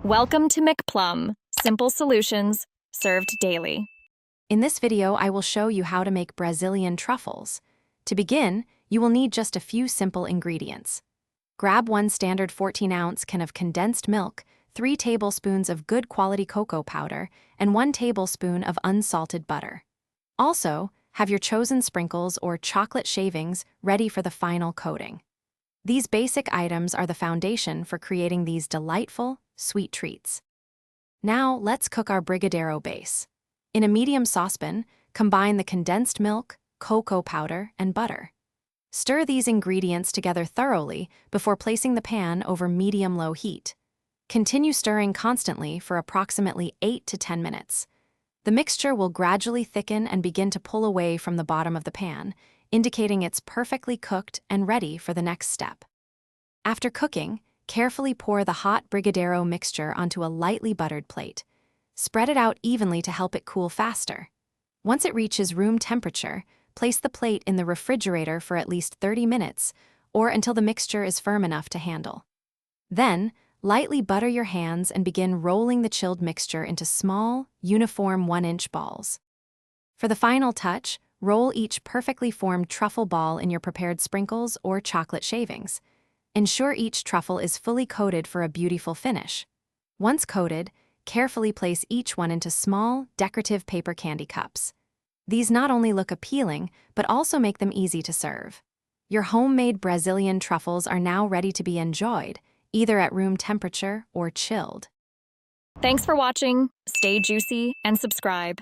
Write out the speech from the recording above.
Welcome to McPlum, simple solutions served daily. In this video, I will show you how to make Brazilian truffles. To begin, you will need just a few simple ingredients. Grab one standard 14-ounce can of condensed milk, 3 tablespoons of good quality cocoa powder, and 1 tablespoon of unsalted butter. Also, have your chosen sprinkles or chocolate shavings ready for the final coating. These basic items are the foundation for creating these delightful, sweet treats. Now, let's cook our brigadeiro base. In a medium saucepan, combine the condensed milk, cocoa powder, and butter. Stir these ingredients together thoroughly before placing the pan over medium-low heat. Continue stirring constantly for approximately 8 to 10 minutes. The mixture will gradually thicken and begin to pull away from the bottom of the pan, indicating it's perfectly cooked and ready for the next step. After cooking, carefully pour the hot brigadeiro mixture onto a lightly buttered plate. Spread it out evenly to help it cool faster. Once it reaches room temperature, place the plate in the refrigerator for at least 30 minutes, or until the mixture is firm enough to handle. Then, lightly butter your hands and begin rolling the chilled mixture into small, uniform 1-inch balls. For the final touch, roll each perfectly formed truffle ball in your prepared sprinkles or chocolate shavings. Ensure each truffle is fully coated for a beautiful finish. Once coated, carefully place each one into small, decorative paper candy cups. These not only look appealing, but also make them easy to serve. Your homemade Brazilian truffles are now ready to be enjoyed, either at room temperature or chilled. Thanks for watching. Stay juicy and subscribe.